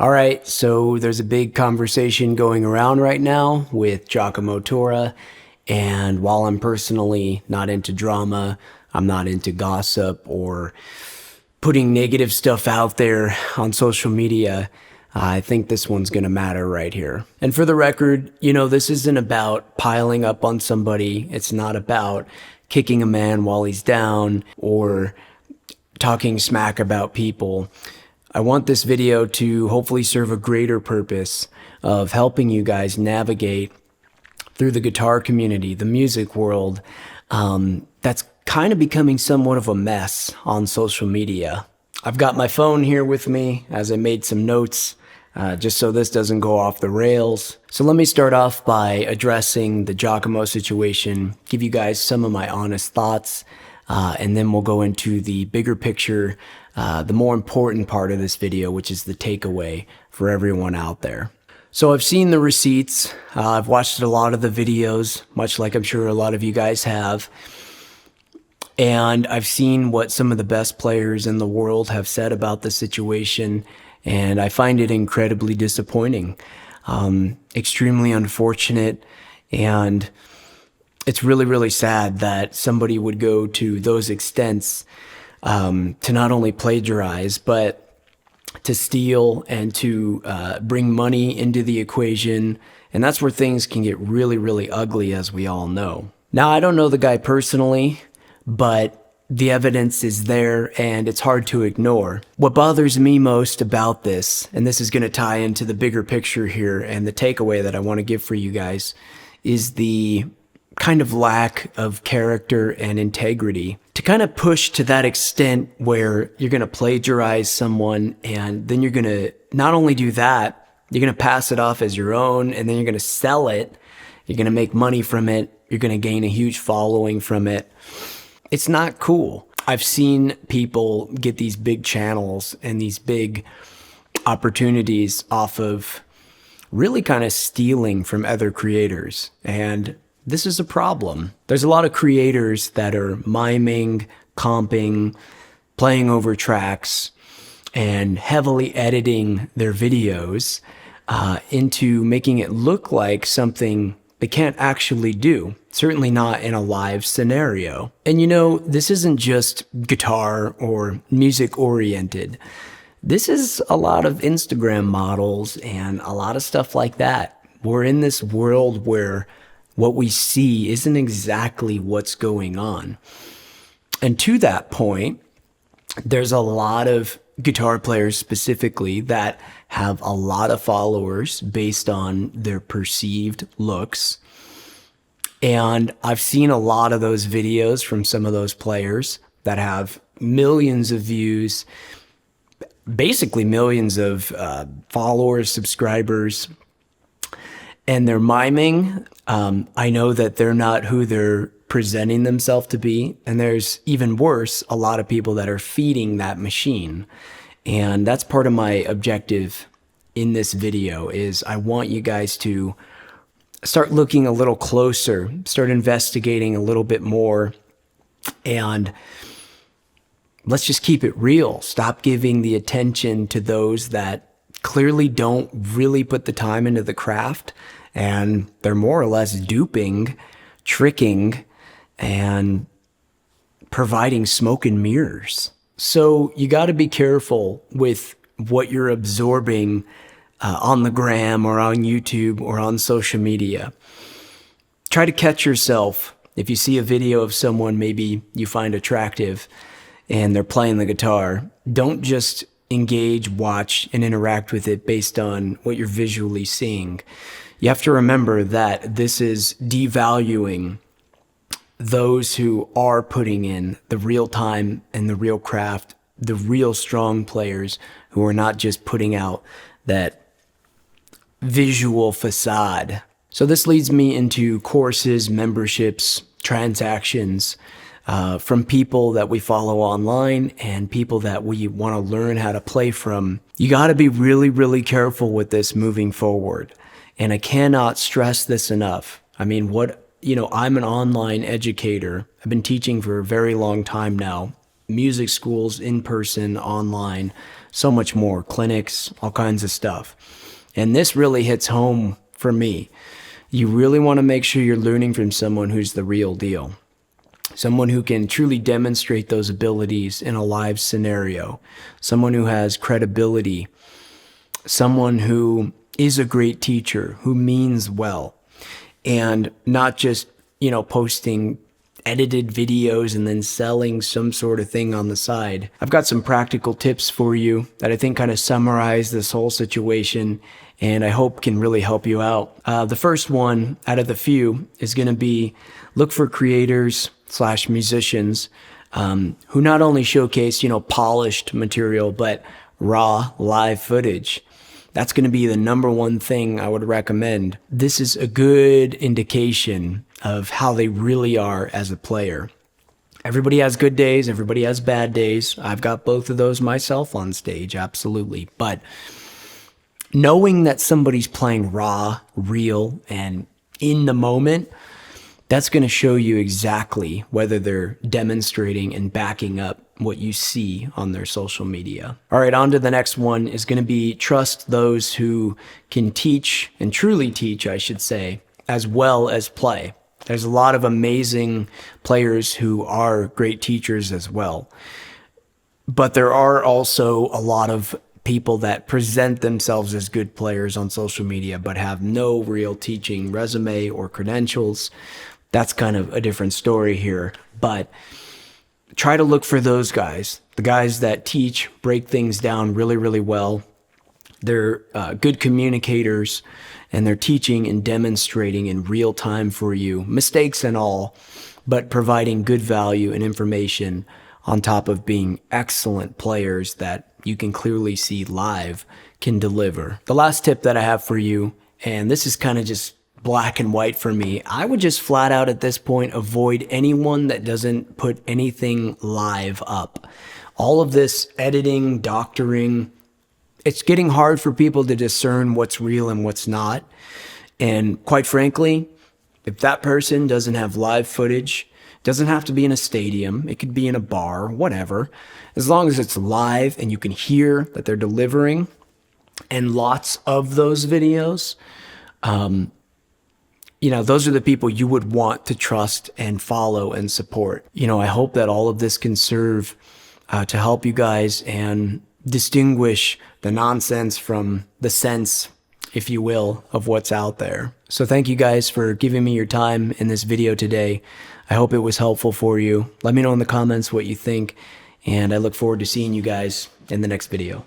All right, so there's a big conversation going around right now with Giacomo Turra, and while I'm personally not into drama, I'm not into gossip or putting negative stuff out there on social media. I think this one's gonna matter right here. And for the record, this isn't about piling up on somebody. It's not about kicking a man while he's down or talking smack about people. I want this video to hopefully serve a greater purpose of helping you guys navigate through the guitar community, the music world, that's kind of becoming somewhat of a mess on social media. I've got my phone here with me as I made some notes, just so this doesn't go off the rails. So let me start off by addressing the Giacomo situation, give you guys some of my honest thoughts, and then we'll go into the bigger picture, the more important part of this video, which is the takeaway for everyone out there. So I've seen the receipts, I've watched a lot of the videos, much like I'm sure a lot of you guys have, and I've seen what some of the best players in the world have said about the situation, and I find it incredibly disappointing, extremely unfortunate, and it's really, really sad that somebody would go to those extents to not only plagiarize, but to steal and to bring money into the equation. And that's where things can get really, really ugly, as we all know. Now, I don't know the guy personally, but the evidence is there and it's hard to ignore. What bothers me most about this, and this is going to tie into the bigger picture here and the takeaway that I want to give for you guys, is the kind of lack of character and integrity to kind of push to that extent where you're going to plagiarize someone, and then you're going to not only do that, you're going to pass it off as your own, and then you're going to sell it. You're going to make money from it. You're going to gain a huge following from it. It's not cool. I've seen people get these big channels and these big opportunities off of really kind of stealing from other creators, and this is a problem. There's a lot of creators that are miming, comping, playing over tracks, and heavily editing their videos into making it look like something they can't actually do. Certainly not in a live scenario. And this isn't just guitar or music oriented. This is a lot of Instagram models and a lot of stuff like that. We're in this world where what we see isn't exactly what's going on. And to that point, there's a lot of guitar players specifically that have a lot of followers based on their perceived looks. And I've seen a lot of those videos from some of those players that have millions of views, basically millions of followers, subscribers, and they're miming. I know that they're not who they're presenting themselves to be. And there's even worse, a lot of people that are feeding that machine. And that's part of my objective in this video is I want you guys to start looking a little closer, start investigating a little bit more, and let's just keep it real. Stop giving the attention to those that clearly don't really put the time into the craft, and they're more or less duping, tricking, and providing smoke and mirrors. So you got to be careful with what you're absorbing on the gram or on YouTube or on social media. Try to catch yourself. If you see a video of someone maybe you find attractive and they're playing the guitar, don't just engage, watch, and interact with it based on what you're visually seeing. You have to remember that this is devaluing those who are putting in the real time and the real craft, the real strong players who are not just putting out that visual facade. So this leads me into courses, memberships, transactions from people that we follow online and people that we want to learn how to play from. You got to be really, really careful with this moving forward. And I cannot stress this enough. I mean, I'm an online educator. I've been teaching for a very long time now. Music schools, in person, online, so much more, clinics, all kinds of stuff. And this really hits home for me. You really want to make sure you're learning from someone who's the real deal. Someone who can truly demonstrate those abilities in a live scenario. Someone who has credibility. Someone who is a great teacher, who means well. And not just, posting edited videos and then selling some sort of thing on the side. I've got some practical tips for you that I think kind of summarize this whole situation and I hope can really help you out. The first one out of the few is going to be look for creators/musicians who not only showcase, polished material, but raw live footage. That's going to be the number one thing I would recommend. This is a good indication of how they really are as a player. Everybody has good days, everybody has bad days. I've got both of those myself on stage, absolutely. But knowing that somebody's playing raw, real, and in the moment, that's going to show you exactly whether they're demonstrating and backing up what you see on their social media. All right, on to the next one is going to be trust those who can teach, and truly teach, I should say, as well as play. There's a lot of amazing players who are great teachers as well. But there are also a lot of people that present themselves as good players on social media but have no real teaching resume or credentials. That's kind of a different story here. But try to look for those guys, the guys that teach, break things down really, really well. They're good communicators, and they're teaching and demonstrating in real time for you, mistakes and all, but providing good value and information on top of being excellent players that you can clearly see live can deliver. The last tip that I have for you, and this is kind of just black and white for me, I would just flat out at this point avoid anyone that doesn't put anything live up. All of this editing, doctoring, it's getting hard for people to discern what's real and what's not. And quite frankly, if that person doesn't have live footage, doesn't have to be in a stadium, it could be in a bar, whatever. As long as it's live and you can hear that they're delivering, and lots of those videos, those are the people you would want to trust and follow and support. I hope that all of this can serve to help you guys and distinguish the nonsense from the sense, if you will, of what's out there. So thank you guys for giving me your time in this video today. I hope it was helpful for you. Let me know in the comments what you think, and I look forward to seeing you guys in the next video.